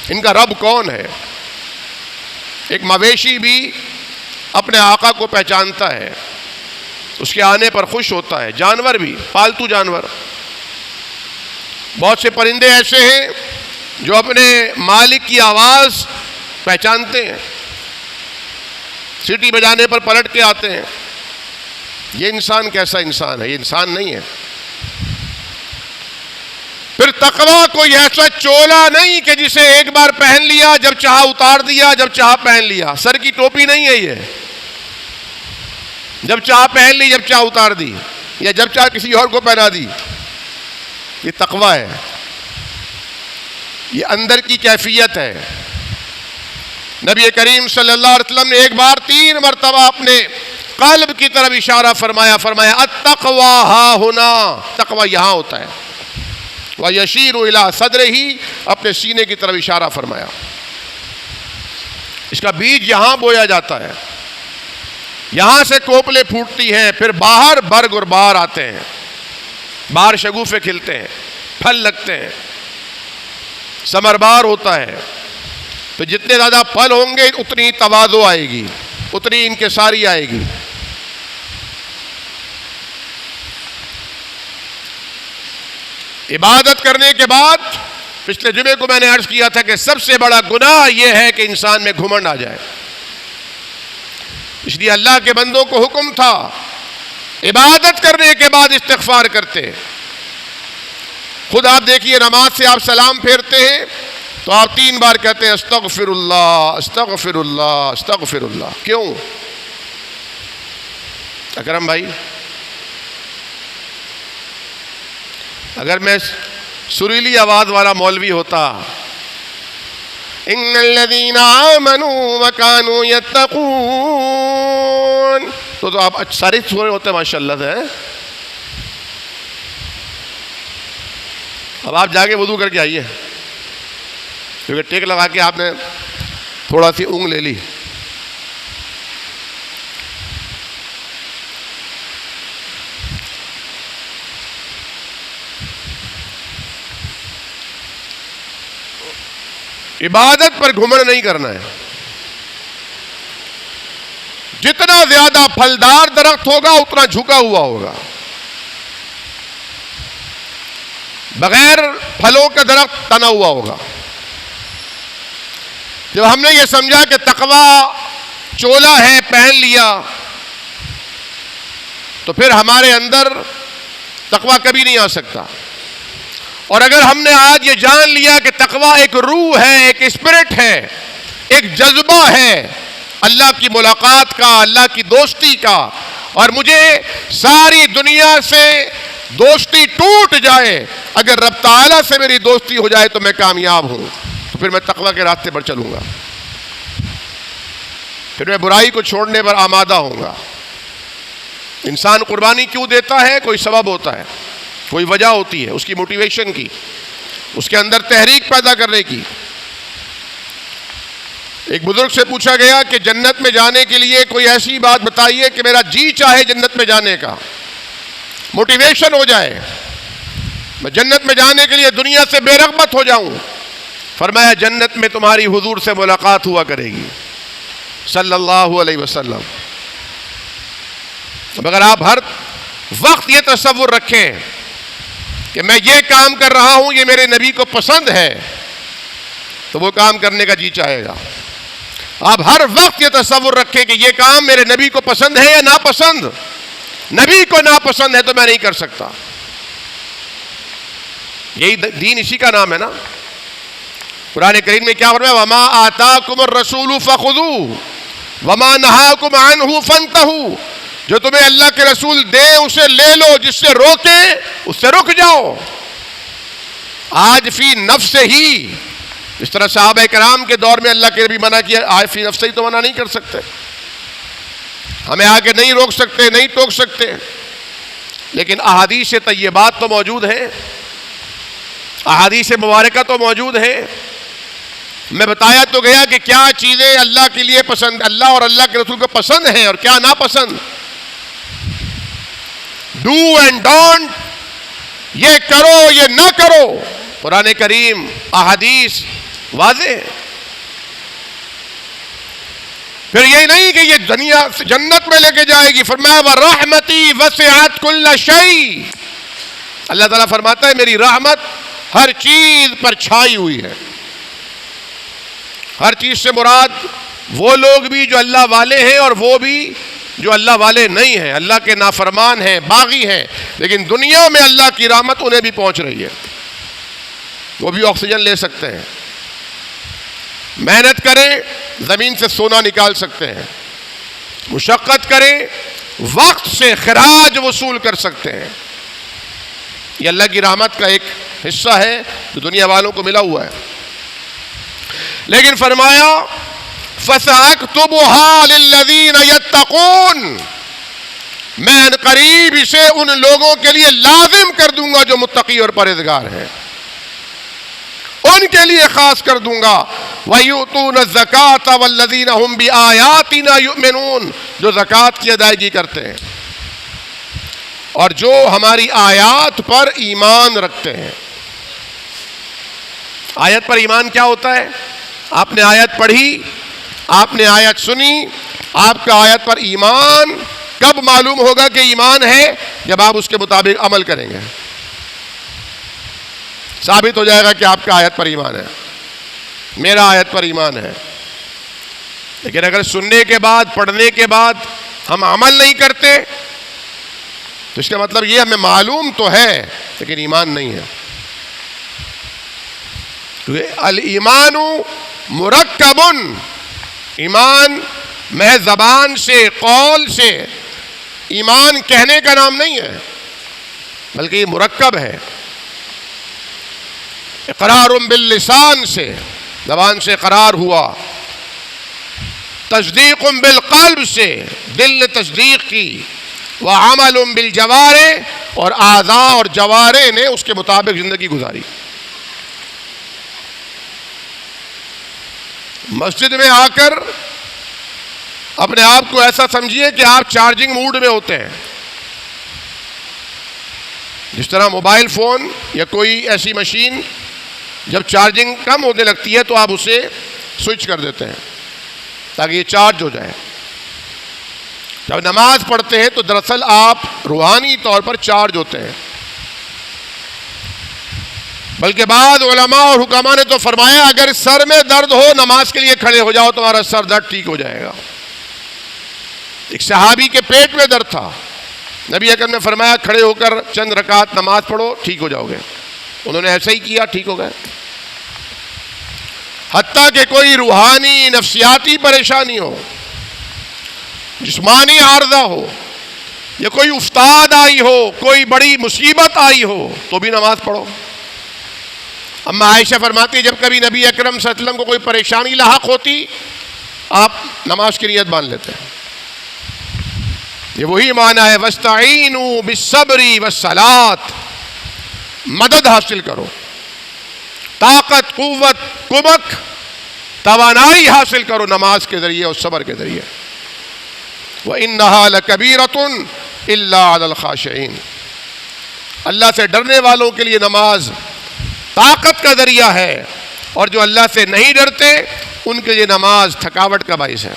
ان کا رب کون ہے۔ ایک مویشی بھی اپنے آقا کو پہچانتا ہے، اس کے آنے پر خوش ہوتا ہے، جانور بھی، پالتو جانور۔ بہت سے پرندے ایسے ہیں جو اپنے مالک کی آواز پہچانتے ہیں، سیٹی بجانے پر پلٹ کے آتے ہیں۔ یہ انسان کیسا انسان ہے؟ یہ انسان نہیں ہے۔ پھر تقویٰ کوئی ایسا چولا نہیں کہ جسے ایک بار پہن لیا، جب چاہا اتار دیا، جب چاہا پہن لیا۔ سر کی ٹوپی نہیں ہے یہ، جب چاہا پہن لی، جب چاہا اتار دی، یا جب چاہا کسی اور کو پہنا دی۔ یہ تقویٰ ہے، یہ اندر کی کیفیت ہے۔ نبی کریم صلی اللہ علیہ وسلم نے ایک بار 3 مرتبہ اپنے قلب کی طرف اشارہ فرمایا، فرمایا التقویٰ ہا ہونا، تقویٰ یہاں ہوتا ہے۔ وَيَشِيرُ إِلَىٰ صَدْرِهِ، اپنے سینے کی طرف اشارہ فرمایا۔ اس کا بیج یہاں بویا جاتا ہے، یہاں سے کوپلیں پھوٹتی ہیں، پھر باہر برگ اور بہار آتے ہیں، باہر شگوفے کھلتے ہیں، پھل لگتے ہیں، ثمر بار ہوتا ہے۔ تو جتنے زیادہ پھل ہوں گے اتنی تواضع آئے گی، اتنی انکساری آئے گی۔ عبادت کرنے کے بعد پچھلے جمعے کو میں نے عرض کیا تھا کہ سب سے بڑا گناہ یہ ہے کہ انسان میں گھمنڈ آ جائے۔ اس لیے اللہ کے بندوں کو حکم تھا عبادت کرنے کے بعد استغفار کرتے۔ خود آپ دیکھیے نماز سے آپ سلام پھیرتے ہیں تو آپ 3 بار کہتے ہیں استغفر اللہ استغفر اللہ استغفر اللہ۔ کیوں؟ اکرم بھائی، اگر میں سریلی آواز والا مولوی ہوتا، ان الذین آمنوا وکانوا یتقون، تو آپ سارے سورے ہوتے ماشاء اللہ سے۔ اب آپ جا کے وضو کر کے آئیے، کیونکہ ٹیک لگا کے آپ نے تھوڑا سی اونگ لے لی. عبادت پر گھمنڈ نہیں کرنا ہے. جتنا زیادہ پھلدار درخت ہوگا اتنا جھکا ہوا ہوگا. بغیر پھلوں کا درخت تنا ہوا ہوگا. جب ہم نے یہ سمجھا کہ تقویٰ چولا ہے پہن لیا تو پھر ہمارے اندر تقویٰ کبھی نہیں آ سکتا. اور اگر ہم نے آج یہ جان لیا کہ تقویٰ ایک روح ہے، ایک اسپرٹ ہے، ایک جذبہ ہے اللہ کی ملاقات کا، اللہ کی دوستی کا، اور مجھے ساری دنیا سے دوستی ٹوٹ جائے اگر رب تعالیٰ سے میری دوستی ہو جائے تو میں کامیاب ہوں، تو پھر میں تقویٰ کے راستے پر چلوں گا، پھر میں برائی کو چھوڑنے پر آمادہ ہوں گا. انسان قربانی کیوں دیتا ہے؟ کوئی سبب ہوتا ہے، کوئی وجہ ہوتی ہے اس کی موٹیویشن کی، اس کے اندر تحریک پیدا کرنے کی. ایک بزرگ سے پوچھا گیا کہ جنت میں جانے کے لیے کوئی ایسی بات بتائیے کہ میرا جی چاہے جنت میں جانے کا، موٹیویشن ہو جائے، میں جنت میں جانے کے لیے دنیا سے بے رغبت ہو جاؤں. فرمایا جنت میں تمہاری حضور سے ملاقات ہوا کرے گی صلی اللہ علیہ وسلم. اب اگر آپ ہر وقت یہ تصور رکھیں کہ میں یہ کام کر رہا ہوں یہ میرے نبی کو پسند ہے تو وہ کام کرنے کا جی چاہے گا. آپ ہر وقت یہ تصور رکھیں کہ یہ کام میرے نبی کو پسند ہے یا ناپسند، نبی کو ناپسند ہے تو میں نہیں کر سکتا. یہی دین، اسی کا نام ہے نا. قرآن کریم میں کیا فرمایا؟ وما آتاکم الرسول فخذوہ وما نہاکم عنہ فانتہوا. جو تمہیں اللہ کے رسول دے اسے لے لو، جس سے روکے اس سے رک جاؤ. آج فی نفس ہی، اس طرح صحابہ کرام کے دور میں اللہ کے نبی منع کیا، آج فی نفس ہی تو منع نہیں کر سکتے، ہمیں آگے نہیں روک سکتے، نہیں ٹوک سکتے، لیکن احادیث طیبات تو موجود ہیں، احادیث مبارکہ تو موجود ہیں. میں بتایا تو گیا کہ کیا چیزیں اللہ کے لیے پسند، اللہ اور اللہ کے رسول کو پسند ہیں اور کیا ناپسند. ڈو اینڈ ڈونٹ، یہ کرو یہ نہ کرو، قرآن کریم احادیث واضح. پھر یہ نہیں کہ یہ دنیا جنت میں لے کے جائے گی. فرمایا وَرَحْمَتِي وَسِعَتْ كُلَّ شَيْءٍ. اللہ تعالیٰ فرماتا ہے میری رحمت ہر چیز پر چھائی ہوئی ہے. ہر چیز سے مراد وہ لوگ بھی جو اللہ والے ہیں اور وہ بھی جو اللہ والے نہیں ہیں، اللہ کے نافرمان ہیں، باغی ہیں، لیکن دنیا میں اللہ کی رحمت انہیں بھی پہنچ رہی ہے. وہ بھی آکسیجن لے سکتے ہیں، محنت کریں زمین سے سونا نکال سکتے ہیں، مشقت کریں وقت سے خراج وصول کر سکتے ہیں. یہ اللہ کی رحمت کا ایک حصہ ہے جو دنیا والوں کو ملا ہوا ہے. لیکن فرمایا فَسَأَكْتُبُهَا لِلَّذِينَ يَتَّقُونَ، میں ان قریب اسے ان لوگوں کے لیے لازم کر دوں گا جو متقی اور پرہیزگار ہیں، ان کے لیے خاص کر دوں گا. وَيُؤْتُونَ الزَّكَاةَ وَالَّذِينَ هُمْ بِآيَاتِنَا يُؤْمِنُونَ، جو زکوٰۃ کی ادائیگی کرتے ہیں اور جو ہماری آیات پر ایمان رکھتے ہیں. آیت پر ایمان کیا ہوتا ہے؟ آپ نے آیت پڑھی، آپ نے آیت سنی، آپ کا آیت پر ایمان کب معلوم ہوگا کہ ایمان ہے؟ جب آپ اس کے مطابق عمل کریں گے، ثابت ہو جائے گا کہ آپ کا آیت پر ایمان ہے، میرا آیت پر ایمان ہے. لیکن اگر سننے کے بعد، پڑھنے کے بعد ہم عمل نہیں کرتے تو اس کا مطلب یہ ہمیں معلوم تو ہے لیکن ایمان نہیں ہے. الایمان مرکب، ایمان محض زبان سے، قول سے، ایمان کہنے کا نام نہیں ہے بلکہ یہ مرکب ہے. اقرار باللسان سے، زبان سے اقرار ہوا، تصدیق بالقلب سے، دل نے تصدیق کی، وعمل بالجوارح، اور اعضاء اور جوارح نے اس کے مطابق زندگی گزاری. مسجد میں آ کر اپنے آپ کو ایسا سمجھیے کہ آپ چارجنگ موڈ میں ہوتے ہیں. جس طرح موبائل فون یا کوئی ایسی مشین جب چارجنگ کم ہونے لگتی ہے تو آپ اسے سوئچ کر دیتے ہیں تاکہ یہ چارج ہو جائے. جب نماز پڑھتے ہیں تو دراصل آپ روحانی طور پر چارج ہوتے ہیں. بلکہ بعض علماء اور حکماء نے تو فرمایا اگر سر میں درد ہو نماز کے لیے کھڑے ہو جاؤ تمہارا سر درد ٹھیک ہو جائے گا. ایک صحابی کے پیٹ میں درد تھا, نبی اکرم نے فرمایا کھڑے ہو کر چند رکعت نماز پڑھو ٹھیک ہو جاؤ گے. انہوں نے ایسا ہی کیا, ٹھیک ہو گئے. حتیٰ کہ کوئی روحانی نفسیاتی پریشانی ہو, جسمانی عارضہ ہو, یا کوئی افتاد آئی ہو, کوئی بڑی مصیبت آئی ہو تو بھی نماز پڑھو. اما عائشہ فرماتی جب کبھی نبی اکرم صلی اللہ علیہ وسلم کو کوئی پریشانی لاحق ہوتی آپ نماز کی نیت باندھ لیتے ہیں. یہ وہی معنی ہے وَاسْتَعِینُوا بِالصَّبْرِ وَالصَّلَاةِ, مدد حاصل کرو, طاقت, قوت, کمک, توانائی حاصل کرو نماز کے ذریعے اور صبر کے ذریعے. وَإِنَّهَا لَكَبِيرَةٌ إِلَّا عَلَى الْخَاشِعِينَ, اللہ سے ڈرنے والوں کے لیے نماز طاقت کا ذریعہ ہے, اور جو اللہ سے نہیں ڈرتے ان کے لیے نماز تھکاوٹ کا باعث ہے.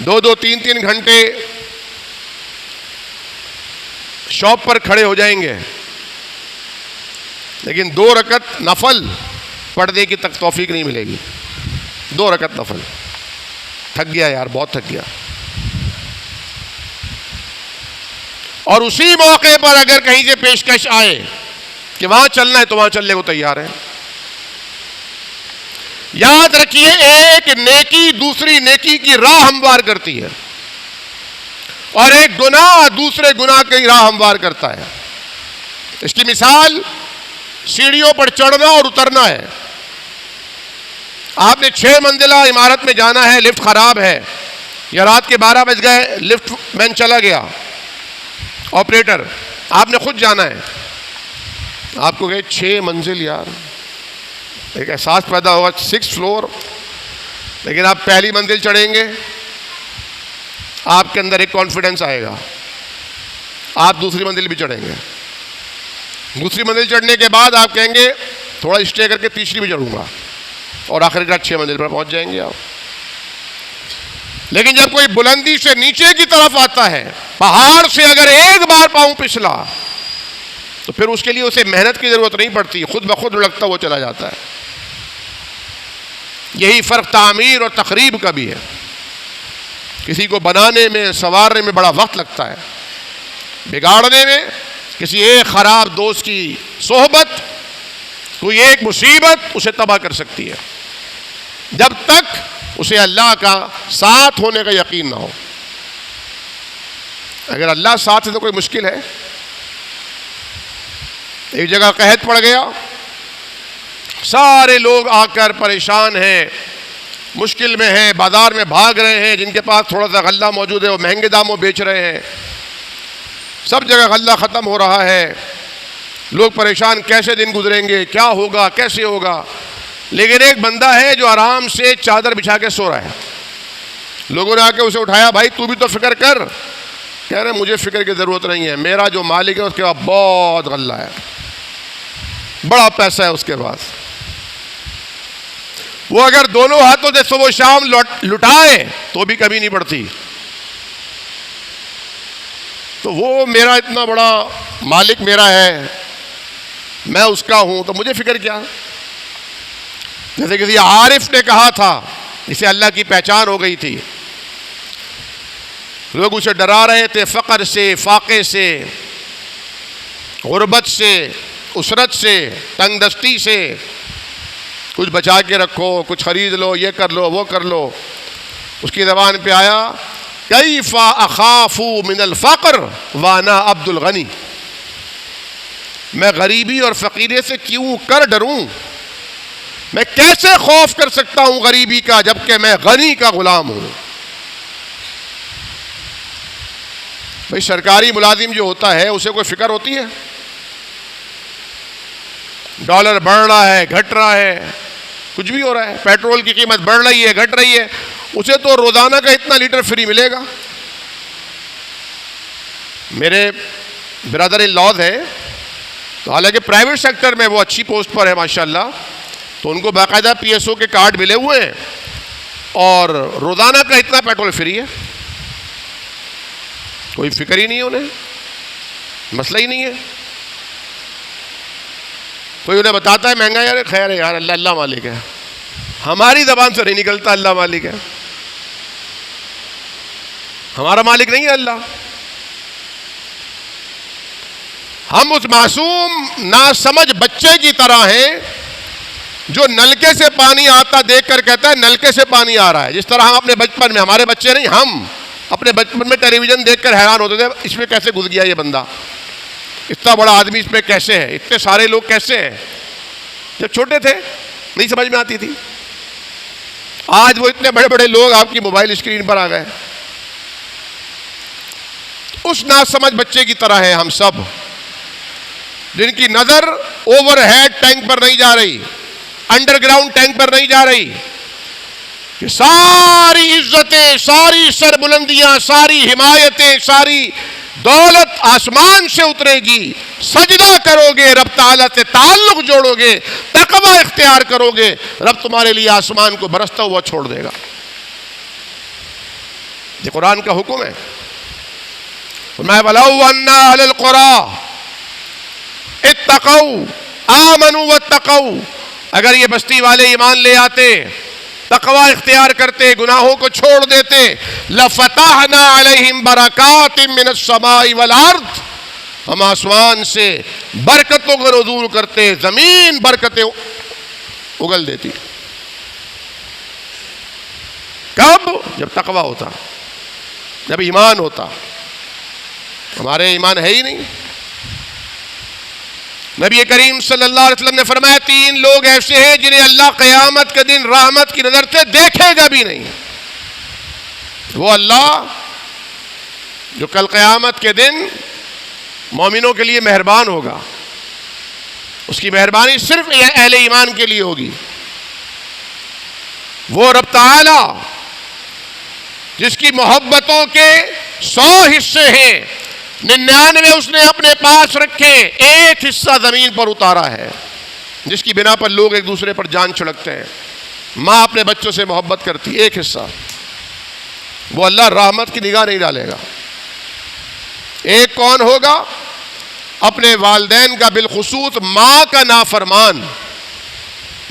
2-2, 3-3 گھنٹے شاپ پر کھڑے ہو جائیں گے, لیکن 2 رکعت نفل پڑھنے کی تک توفیق نہیں ملے گی. 2 رکعت نفل, تھک گیا یار, بہت تھک گیا. اور اسی موقع پر اگر کہیں سے پیشکش آئے کہ وہاں چلنا ہے تو وہاں چلنے کو تیار ہے. یاد رکھیے ایک نیکی دوسری نیکی کی راہ ہموار کرتی ہے, اور ایک گناہ دوسرے گناہ کی راہ ہموار کرتا ہے. اس کی مثال سیڑھیوں پر چڑھنا اور اترنا ہے. آپ نے 6 منزلہ عمارت میں جانا ہے, لفٹ خراب ہے, یا رات کے 12 بج گئے, لفٹ مین چلا گیا, آپریٹر, آپ نے خود جانا ہے. آپ کو کہے 6 منزل, یار ایک احساس پیدا ہوگا 6 فلور, لیکن آپ پہلی منزل چڑھیں گے آپ کے اندر ایک کانفیڈنس آئے گا, آپ دوسری منزل بھی چڑھیں گے. دوسری منزل چڑھنے کے بعد آپ کہیں گے تھوڑا اسٹے کر کے تیسری بھی چڑھوں گا, اور آخر 6 منزل پر پہنچ جائیں گے آپ. لیکن جب کوئی بلندی سے نیچے کی طرف آتا ہے, پہاڑ سے اگر ایک بار پاؤں پھسلا تو پھر اس کے لیے اسے محنت کی ضرورت نہیں پڑتی, خود بخود لڑکتا وہ چلا جاتا ہے. یہی فرق تعمیر اور تخریب کا بھی ہے. کسی کو بنانے میں سنوارنے میں بڑا وقت لگتا ہے, بگاڑنے میں کسی ایک خراب دوست کی صحبت, کوئی ایک مصیبت اسے تباہ کر سکتی ہے, جب تک اسے اللہ کا ساتھ ہونے کا یقین نہ ہو. اگر اللہ ساتھ ہے تو کوئی مشکل ہے. ایک جگہ قحط پڑ گیا, سارے لوگ آ کر پریشان ہیں, مشکل میں ہیں, بازار میں بھاگ رہے ہیں, جن کے پاس تھوڑا سا غلہ موجود ہے وہ مہنگے داموں بیچ رہے ہیں, سب جگہ غلہ ختم ہو رہا ہے. لوگ پریشان, کیسے دن گزریں گے, کیا ہوگا, کیسے ہوگا. لیکن ایک بندہ ہے جو آرام سے چادر بچھا کے سو رہا ہے. لوگوں نے آ کے اسے اٹھایا, بھائی تو بھی تو فکر کر. کہہ رہے مجھے فکر کی ضرورت نہیں ہے, میرا جو مالک ہے اس کے پاس بہت غلہ ہے, بڑا پیسہ ہے اس کے پاس. وہ اگر دونوں ہاتھوں سے صبح و شام لٹائے تو بھی کمی نہیں پڑتی. تو وہ میرا اتنا بڑا مالک میرا ہے, میں اس کا ہوں, تو مجھے فکر کیا. جیسے کسی عارف نے کہا تھا, جسے اللہ کی پہچان ہو گئی تھی, لوگ اسے ڈرا رہے تھے فقر سے, فاقے سے, غربت سے, اسرت سے, تنگ دستی سے. کچھ بچا کے رکھو, کچھ خرید لو, یہ کر لو, وہ کر لو. اس کی زبان پہ آیا کیف اخاف من الفقر وانا عبد الغنی, میں غریبی اور فقیرے سے کیوں کر ڈروں, میں کیسے خوف کر سکتا ہوں غریبی کا جبکہ میں غنی کا غلام ہوں. بھئی سرکاری ملازم جو ہوتا ہے اسے کوئی فکر ہوتی ہے؟ ڈالر بڑھ رہا ہے, گھٹ رہا ہے, کچھ بھی ہو رہا ہے، پیٹرول کی قیمت بڑھ رہی ہے، گھٹ رہی ہے، اسے تو روزانہ کا اتنا لیٹر فری ملے گا. میرے برادر ان لاز ہیں، تو حالانکہ پرائیویٹ سیکٹر میں وہ اچھی پوسٹ پر ہے ماشاءاللہ، تو ان کو باقاعدہ پی ایس او کے کارڈ ملے ہوئے ہیں اور روزانہ کا اتنا پیٹرول فری ہے. کوئی فکر ہی نہیں ہے انہیں، مسئلہ ہی نہیں ہے. کوئی انہیں بتاتا ہے مہنگا، یار خیر ہے یار، اللہ مالک ہے. ہماری زبان سے نہیں نکلتا اللہ مالک ہے. ہمارا مالک نہیں ہے اللہ. ہم اس معصوم ناسمجھ بچے کی طرح ہیں جو نلکے سے پانی آتا دیکھ کر کہتا ہے نلکے سے پانی آ رہا ہے. جس طرح ہم اپنے بچپن میں، ہمارے بچے نہیں، ہم اپنے بچپن میں ٹیلی ویژن دیکھ کر حیران ہوتے تھے، اس میں کیسے گھس گیا یہ بندہ، اتنا بڑا آدمی اس میں کیسے ہے، اتنے سارے لوگ کیسے ہیں. جب چھوٹے تھے نہیں سمجھ میں آتی تھی. آج وہ اتنے بڑے بڑے لوگ آپ کی موبائل اسکرین پر آ گئے. اس ناسمجھ بچے کی طرح ہے ہم سب، جن کی نظر اوور ہیڈ ٹینک پر نہیں جا رہی، انڈر گراؤنڈ ٹینک پر نہیں جا رہی، کہ ساری عزتیں، ساری سربلندیاں، ساری حمایتیں، ساری دولت آسمان سے اترے گی. سجدہ کرو گے، رب تعالیٰ سے تعلق جوڑو گے، تقوی اختیار کرو گے، رب تمہارے لیے آسمان کو برستا ہوا چھوڑ دے گا. یہ قرآن کا حکم ہے. فرمایا وَلَوْ أَنَّ أَهْلَ الْقُرَىٰ اتَّقَوْا آمَنُوا وَاتَّقَوْا، اگر یہ بستی والے ایمان لے آتے، تقوی اختیار کرتے، گناہوں کو چھوڑ دیتے، لَفَتَحْنَا عَلَيْهِمْ بَرَكَاتٍ مِّنَ السَّمَاءِ وَالْأَرْضِ، ہم آسمان سے برکتوں کو نزول کرتے، زمین برکتیں اگل دیتی. کب؟ جب تقوی ہوتا، جب ایمان ہوتا. ہمارے ایمان ہے ہی نہیں. نبی کریم صلی اللہ علیہ وسلم نے فرمایا 3 لوگ ایسے ہیں جنہیں اللہ قیامت کے دن رحمت کی نظر سے دیکھے گا بھی نہیں. وہ اللہ جو کل قیامت کے دن مومنوں کے لیے مہربان ہوگا، اس کی مہربانی صرف اہل ایمان کے لیے ہوگی. وہ رب تعالی جس کی محبتوں کے 100 حصے ہیں، 99 اس نے اپنے پاس رکھے، ایک حصہ زمین پر اتارا ہے، جس کی بنا پر لوگ ایک دوسرے پر جان چھڑکتے ہیں. ماں اپنے بچوں سے محبت کرتی، ایک حصہ. وہ اللہ رحمت کی نگاہ نہیں ڈالے گا. ایک کون ہوگا؟ اپنے والدین کا، بالخصوص ماں کا نافرمان،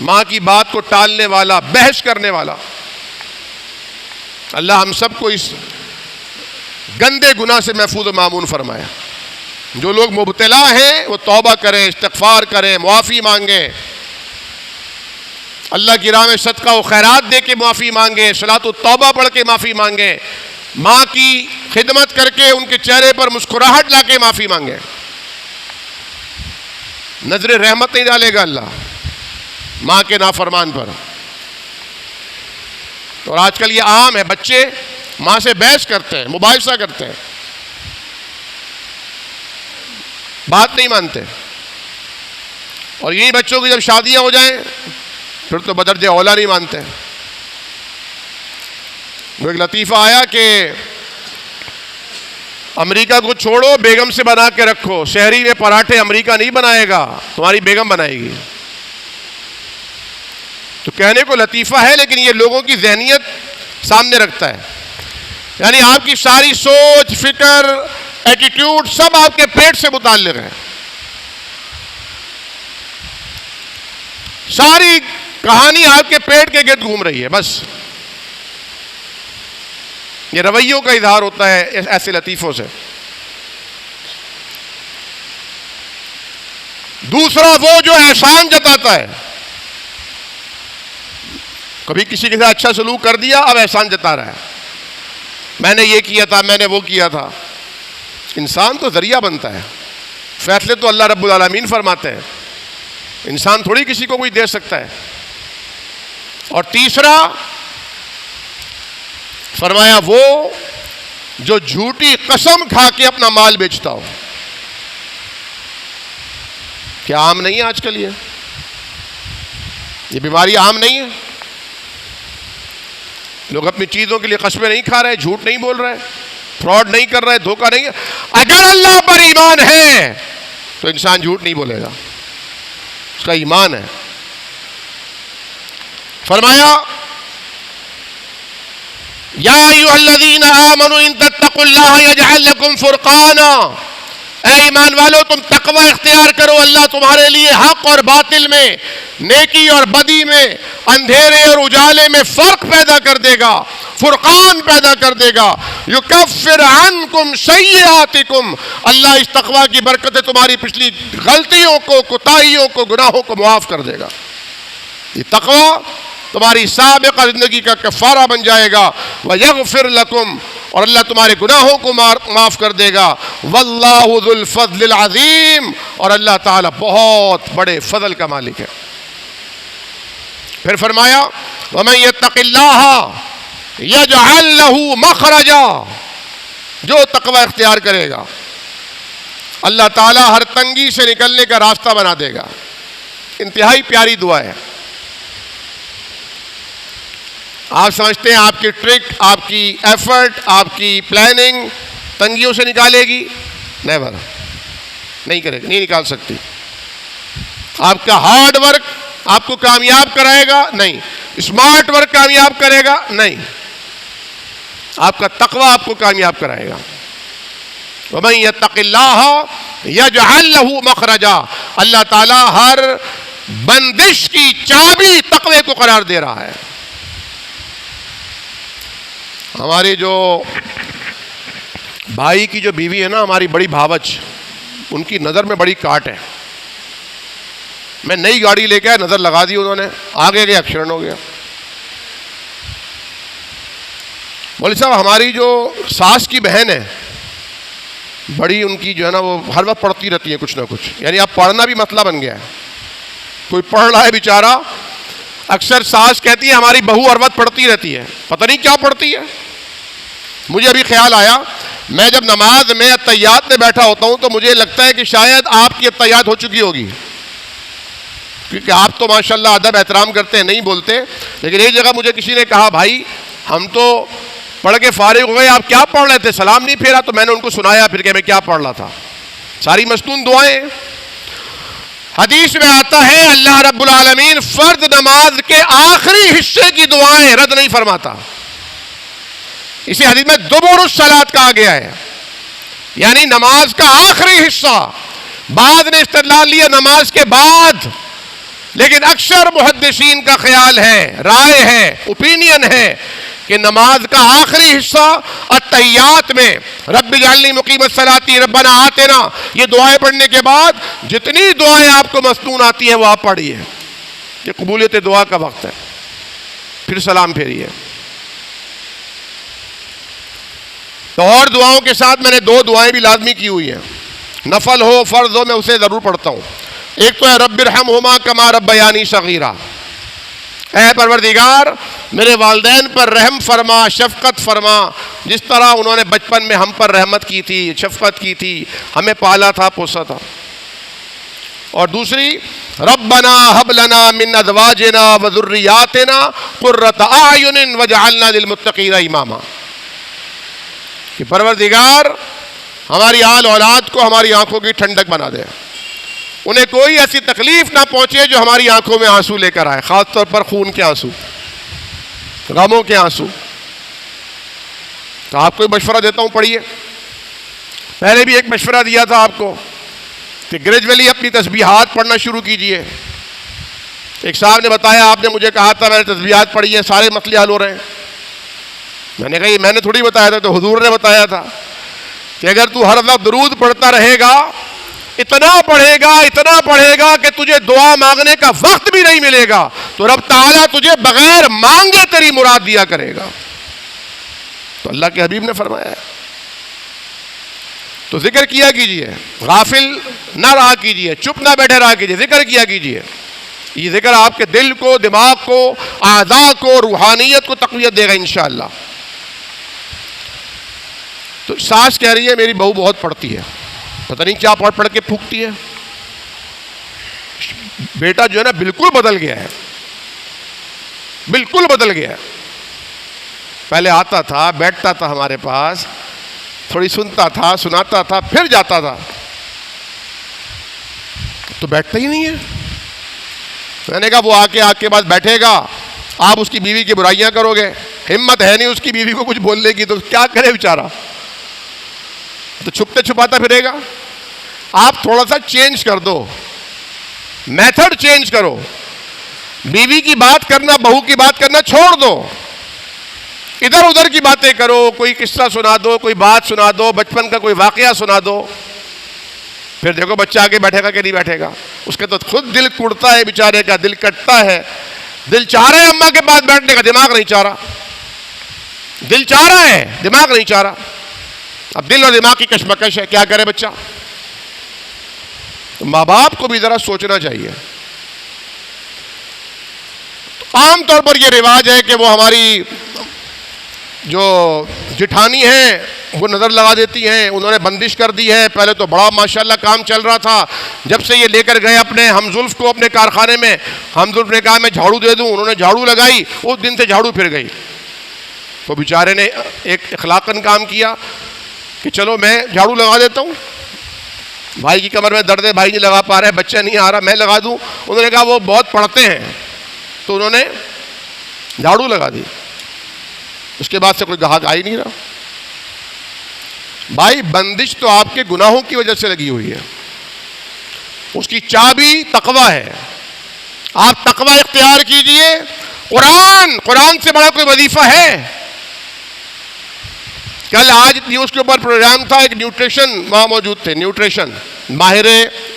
ماں کی بات کو ٹالنے والا، بحث کرنے والا. اللہ ہم سب کو اس گندے گناہ سے محفوظ و معمون فرمایا. جو لوگ مبتلا ہیں وہ توبہ کریں، استغفار کریں، معافی مانگیں، اللہ کی راہ میں صدقہ و خیرات دے کے معافی مانگیں، صلاۃ التوبہ پڑھ کے معافی مانگیں، ماں کی خدمت کر کے ان کے چہرے پر مسکراہٹ لا کے معافی مانگیں. نظر رحمت نہیں ڈالے گا اللہ ماں کے نافرمان پر. اور آج کل یہ عام ہے، بچے ماں سے بحث کرتے ہیں، مباحثہ کرتے ہیں، بات نہیں مانتے. اور یہی بچوں کی جب شادیاں ہو جائیں پھر تو بدرجہ اولا نہیں مانتے. وہ ایک لطیفہ آیا کہ امریکہ کو چھوڑو، بیگم سے بنا کے رکھو. شہری میں پراٹھے امریکہ نہیں بنائے گا، تمہاری بیگم بنائے گی. تو کہنے کو لطیفہ ہے، لیکن یہ لوگوں کی ذہنیت سامنے رکھتا ہے. یعنی آپ کی ساری سوچ، فکر، ایٹیٹیوڈ سب آپ کے پیٹ سے متعلق ہے. ساری کہانی آپ کے پیٹ کے گرد گھوم رہی ہے بس. یہ رویوں کا اظہار ہوتا ہے ایسے لطیفوں سے. دوسرا وہ جو احسان جتاتا ہے، کبھی کسی کے ساتھ اچھا سلوک کر دیا، اب احسان جتا رہا ہے، میں نے یہ کیا تھا، میں نے وہ کیا تھا. انسان تو ذریعہ بنتا ہے، فیصلے تو اللہ رب العالمین فرماتے ہیں. انسان تھوڑی کسی کو کوئی دے سکتا ہے. اور تیسرا فرمایا وہ جو جھوٹی قسم کھا کے اپنا مال بیچتا ہو. کیا عام نہیں ہے آج کل؟ یہ بیماری عام نہیں ہے. لوگ اپنی چیزوں کے لیے قسمیں نہیں کھا رہے, جھوٹ نہیں بول رہے, فراڈ نہیں کر رہے, دھوکہ نہیں. اگر اللہ پر ایمان ہے تو انسان جھوٹ نہیں بولے گا, اس کا ایمان ہے. فرمایا یا ایھا الذین آمنوا ان تتقوا اللہ یجعل لکم فرقانا, اے ایمان والو تم تقوی اختیار کرو, اللہ تمہارے لیے حق اور باطل میں, نیکی اور بدی میں, اندھیرے اور اجالے میں فرق پیدا کر دے گا, فرقان پیدا کر دے گا. یکفر عنکم سیئاتکم, اللہ اس تقوی کی برکت سے تمہاری پچھلی غلطیوں کو, کوتاہیوں کو, گناہوں کو معاف کر دے گا. یہ تقوی تمہاری سابقہ زندگی کا کفارہ بن جائے گا. وَيَغْفِرْ لَكُمْ, اور اللہ تمہارے گناہوں کو معاف کر دے گا. وَاللَّهُ ذُو الْفَضْلِ الْعَظِيمِ, اور اللہ تعالیٰ بہت بڑے فضل کا مالک ہے. پھر فرمایا وَمَن يَتَّقِ اللَّهَ يَجْعَل لَّهُ مَخْرَجًا, جو تقوی اختیار کرے گا اللہ تعالیٰ ہر تنگی سے نکلنے کا راستہ بنا دے گا. انتہائی پیاری دعا ہے. آپ سمجھتے ہیں آپ کی ٹرک, آپ کی ایفرٹ, آپ کی پلاننگ تنگیوں سے نکالے گی؟ نیور, نہیں کرے گی, نہیں نکال سکتی. آپ کا ہارڈ ورک آپ کو کامیاب کرائے گا؟ نہیں. اسمارٹ ورک کامیاب کرے گا؟ نہیں. آپ کا تقوی آپ کو کامیاب کرائے گا. وَمَن يَتَّقِ اللَّهَ يَجْعَل لَّهُ مَخْرَجًا, اللہ تعالیٰ ہر بندش کی چابی تقوی کو قرار دے رہا ہے. ہماری جو بھائی کی جو بیوی ہے نا, ہماری بڑی بھاوچ, ان کی نظر میں بڑی کاٹ ہے. میں نئی گاڑی لے کے آیا, نظر لگا دی انہوں نے, آگے گیا ایکسیڈنٹ ہو گیا. مولوی صاحب ہماری جو ساس کی بہن ہے بڑی, ان کی جو ہے نا وہ ہر وقت پڑھتی رہتی ہے کچھ نہ کچھ, یعنی اب پڑھنا بھی مسئلہ بن گیا ہے. کوئی پڑھ رہا ہے بیچارہ, اکثر ساس کہتی ہے ہماری بہو ہر وقت پڑھتی رہتی ہے, پتہ نہیں کیا پڑھتی ہے. مجھے ابھی خیال آیا, میں جب نماز میں اتحیات میں بیٹھا ہوتا ہوں تو مجھے لگتا ہے کہ شاید آپ کی اتحیات ہو چکی ہوگی, کیونکہ آپ تو ماشاءاللہ ادب احترام کرتے ہیں, نہیں بولتے. لیکن ایک جگہ مجھے کسی نے کہا بھائی ہم تو پڑھ کے فارغ ہو گئے, آپ کیا پڑھ رہے تھے, سلام نہیں پھیرا. تو میں نے ان کو سنایا پھر کہ میں کیا پڑھ رہا تھا. ساری مستون دعائیں. حدیث میں آتا ہے اللہ رب العالمین فرض نماز کے آخری حصے کی دعائیں رد نہیں فرماتا. اسی حدیث میں دبر الصلاۃ کہا گیا ہے, یعنی نماز کا آخری حصہ. بعض نے استدلال لیا نماز کے بعد, لیکن اکثر محدثین کا خیال ہے, رائے ہے, اوپینین ہے کہ نماز کا آخری حصہ اتحیات میں رب اجعلنی مقیم الصلاۃ ربنا آتنا, یہ دعائیں پڑھنے کے بعد جتنی دعائیں آپ کو مستون آتی ہیں وہ آپ پڑھیے. یہ قبولیت دعا کا وقت ہے. پھر سلام پھیریے. تو اور دعاؤں کے ساتھ میں نے 2 دعائیں بھی لازمی کی ہوئی ہیں, نفل ہو فرض ہو میں اسے ضرور پڑھتا ہوں. ایک تو ہے رب ارحمہما کما ربیانی صغیرا, اے پروردگار میرے والدین پر رحم فرما, شفقت فرما, جس طرح انہوں نے بچپن میں ہم پر رحمت کی تھی, شفقت کی تھی, ہمیں پالا تھا, پوسا تھا. اور دوسری ربنا ہب لنا من ازواجنا وذریاتنا قرۃ اعین واجعلنا للمتقین اماما, کہ پروردگار ہماری آل اولاد کو ہماری آنکھوں کی ٹھنڈک بنا دے, انہیں کوئی ایسی تکلیف نہ پہنچے جو ہماری آنکھوں میں آنسو لے کر آئے, خاص طور پر خون کے آنسو, غموں کے آنسو. تو آپ کو مشورہ دیتا ہوں, پڑھیے. پہلے بھی ایک مشورہ دیا تھا آپ کو کہ گریجولی اپنی تسبیحات پڑھنا شروع کیجئے. ایک صاحب نے بتایا آپ نے مجھے کہا تھا میں نے تسبیحات پڑھی ہیں سارے مسئلے حل ہو رہے ہیں. میں نے کہا یہ میں نے تھوڑی بتایا تھا, تو حضور نے بتایا تھا کہ اگر تو ہر وقت درود پڑھتا رہے گا, اتنا پڑھے گا کہ تجھے دعا مانگنے کا وقت بھی نہیں ملے گا, تو رب تعالیٰ تجھے بغیر مانگے تیری مراد دیا کرے گا. تو اللہ کے حبیب نے فرمایا ہے. تو ذکر کیا کیجئے, غافل نہ رہا کیجئے, چپ نہ بیٹھے رہا کیجئے, ذکر کیا کیجئے. یہ ذکر آپ کے دل کو, دماغ کو, اعضاء کو, روحانیت کو تقویت دے گا انشاءاللہ. تو ساس کہہ رہی ہے میری بہو بہت پڑھتی ہے, پتہ نہیں کیا پڑھ کے پھونکتی ہے. بیٹا جو ہے نا بالکل بدل گیا ہے, بالکل بدل گیا. پہلے آتا تھا, بیٹھتا تھا ہمارے پاس, تھوڑی سنتا تھا, سناتا تھا, پھر جاتا تھا. تو بیٹھتا ہی نہیں ہے. میں نے کہا وہ آپ کے پاس بیٹھے گا, آپ اس کی بیوی کی برائیاں کرو گے, ہمت ہے نہیں اس کی بیوی کو کچھ بولنے کی, تو کیا کرے بیچارہ, تو چھپتے چھپاتا پھرے گا. آپ تھوڑا سا چینج کر دو, میتھڈ چینج کرو. بیوی کی بات کرنا, بہو کی بات کرنا چھوڑ دو, ادھر ادھر کی باتیں کرو. کوئی قصہ سنا دو, کوئی بات سنا دو, بچپن کا کوئی واقعہ سنا دو. پھر دیکھو بچہ آگے بیٹھے گا کہ نہیں بیٹھے گا. اس کے تو خود دل کڑتا ہے بیچارے کا, دل کٹتا ہے. دل چاہ رہا ہے اماں کے پاس بیٹھنے کا, دماغ نہیں چاہ رہا. دل چاہ رہا ہے, دماغ نہیں چاہ رہا. اب دل اور دماغ کی کشمکش ہے, کیا کرے بچہ. تو ماں باپ کو بھی ذرا سوچنا چاہیے. عام طور پر یہ رواج ہے کہ وہ ہماری جو جٹھانی ہیں وہ نظر لگا دیتی ہیں, انہوں نے بندش کر دی ہے. پہلے تو بڑا ماشاءاللہ کام چل رہا تھا, جب سے یہ لے کر گئے اپنے ہمزلف کو اپنے کارخانے میں, ہمزلف نے کہا میں جھاڑو دے دوں, انہوں نے جھاڑو لگائی, اس دن سے جھاڑو پھر گئی. تو بیچارے نے ایک اخلاقاً کام کیا کہ چلو میں جھاڑو لگا دیتا ہوں. بھائی کی کمر میں درد ہے, بھائی نہیں لگا پا رہا ہے, بچہ نہیں آ رہا, میں لگا دوں. انہوں نے کہا وہ بہت پڑھتے ہیں, تو انہوں نے جھاڑو لگا دی. اس کے بعد سے کوئی گاہک آ ہی نہیں رہا. بھائی بندش تو آپ کے گناہوں کی وجہ سے لگی ہوئی ہے, اس کی چابی تقویٰ ہے. آپ تقویٰ اختیار کیجئے. قرآن سے بڑا کوئی وظیفہ ہے؟ کل آج نیوز کے اوپر پروگرام تھا, ایک نیوٹریشن وہاں موجود تھے, نیوٹریشن ماہر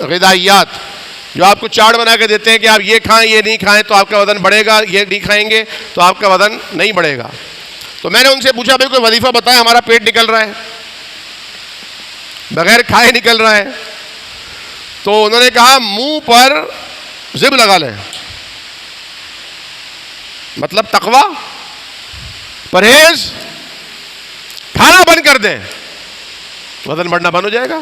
غذائیات, جو آپ کو چارٹ بنا کے دیتے ہیں کہ آپ یہ کھائیں, یہ نہیں کھائیں تو آپ کا وزن بڑھے گا, یہ نہیں کھائیں گے تو آپ کا وزن نہیں بڑھے گا. تو میں نے ان سے پوچھا بھائی کوئی وظیفہ بتائیں, ہمارا پیٹ نکل رہا ہے, بغیر کھائے نکل رہا ہے. تو انہوں نے کہا منہ پر زب لگا لیں, مطلب تقویٰ, پرہیز, کھانا بند کر دیں, وزن بڑھنا بند ہو جائے گا.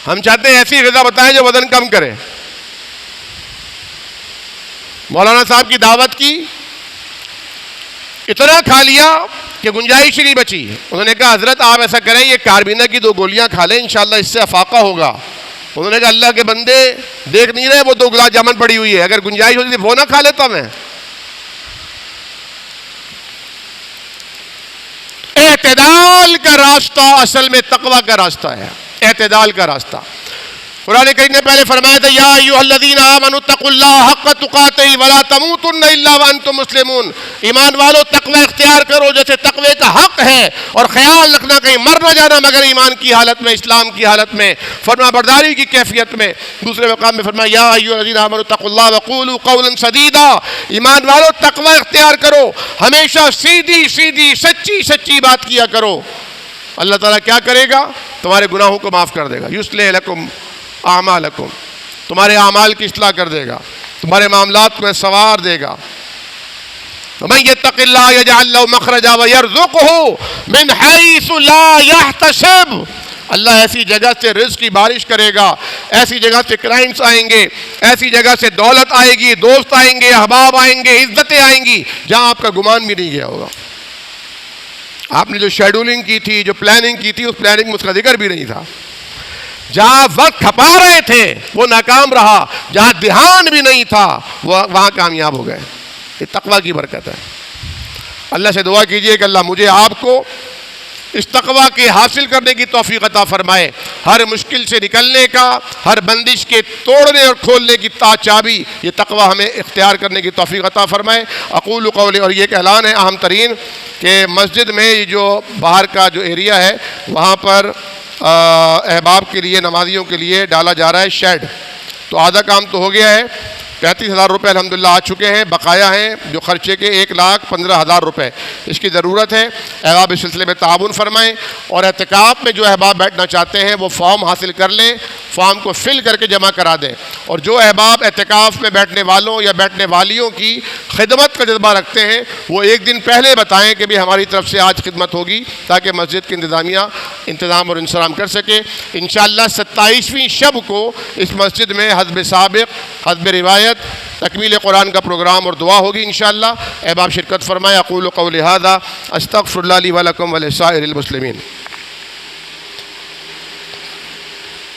ہم چاہتے ہیں ایسی غذا بتائیں جو وزن کم کرے. مولانا صاحب کی دعوت کی, اتنا کھا لیا کہ گنجائش ہی نہیں بچی. انہوں نے کہا حضرت آپ ایسا کریں, یہ کاربینہ کی 2 گولیاں کھا لیں, انشاءاللہ اس سے افاقہ ہوگا. انہوں نے کہا اللہ کے بندے دیکھ نہیں رہے وہ 2 گلاس جامن پڑی ہوئی ہے, اگر گنجائش ہوتی تھی وہ نہ کھا لیتا میں. اعتدال کا راستہ اصل میں تقویٰ کا راستہ ہے, اعتدال کا راستہ. قرآن کریم نے پہلے فرمایا تھا یا ایھا الذین آمنوا اتقوا اللہ حق تقاتہ ولا تموتن الا وانتم مسلمون. ایمان والو تقوی اختیار کرو جیسے تقوی کا حق ہے, اور خیال رکھنا کہیں مر نہ جانا مگر ایمان کی حالت میں, اسلام کی حالت میں, فرما برداری کی کیفیت میں. دوسرے مقام میں فرمایا یا ایھا الذین آمنوا اتقوا اللہ وقولوا قولا سدیدا. ایمان والو تقوی اختیار کرو, ہمیشہ سیدھی سیدھی سچی سچی بات کیا کرو. اللہ تعالیٰ کیا کرے گا؟ تمہارے گناہوں کو معاف کر دے گا. یصلح لکم اعمالکم, تمہارے اعمال کی اصلاح کر دے گا, تمہارے معاملات میں سنوار دے گا. ومن یتق اللہ یجعل لہ مخرجا ویرزقہ من حیث لا یحتسب. اللہ ایسی جگہ سے رزق کی بارش کرے گا, ایسی جگہ سے کلائنٹس آئیں گے, ایسی جگہ سے دولت آئے گی, دوست آئیں گے, احباب آئیں گے, عزتیں آئیں گی جہاں آپ کا گمان بھی نہیں گیا ہوگا. آپ نے جو شیڈولنگ کی تھی, جو پلاننگ کی تھی, اس پلاننگ میں اس کا ذکر بھی نہیں تھا. جہاں وقت کھپا رہے تھے وہ ناکام رہا, جہاں دھیان بھی نہیں تھا وہاں کامیاب ہو گئے. یہ تقویٰ کی برکت ہے. اللہ سے دعا کیجئے کہ اللہ مجھے آپ کو اس تقویٰ کے حاصل کرنے کی توفیق عطا فرمائے, ہر مشکل سے نکلنے کا, ہر بندش کے توڑنے اور کھولنے کی چابی یہ تقویٰ ہمیں اختیار کرنے کی توفیق عطا فرمائے. اقول قولی, اور یہ ایک اعلان ہے اہم ترین کہ مسجد میں جو باہر کا جو ایریا ہے وہاں پر احباب کے لیے, نمازیوں کے لیے ڈالا جا رہا ہے شیڈ. تو آدھا کام تو ہو گیا ہے, 35,000 روپے الحمدللہ آ چکے ہیں, بقایا ہیں جو خرچے کے 1,15,000 روپے اس کی ضرورت ہے. احباب اس سلسلے میں تعاون فرمائیں, اور اعتکاف میں جو احباب بیٹھنا چاہتے ہیں وہ فارم حاصل کر لیں. فارم کو فل کر کے جمع کرا دیں، اور جو احباب اعتکاف میں بیٹھنے والوں یا بیٹھنے والیوں کی خدمت کا جذبہ رکھتے ہیں وہ ایک دن پہلے بتائیں کہ بھی ہماری طرف سے آج خدمت ہوگی، تاکہ مسجد کی انتظامیہ انتظام اور انصرام کر سکے۔ انشاءاللہ 27ویں شب کو اس مسجد میں حسب سابق حسب روایت تکمیل قرآن کا پروگرام اور دعا ہوگی انشاءاللہ۔ احباب شرکت فرمائے۔ اقول قولی ھذا استغفر اللہ لی ولکم ولسائر المسلمین۔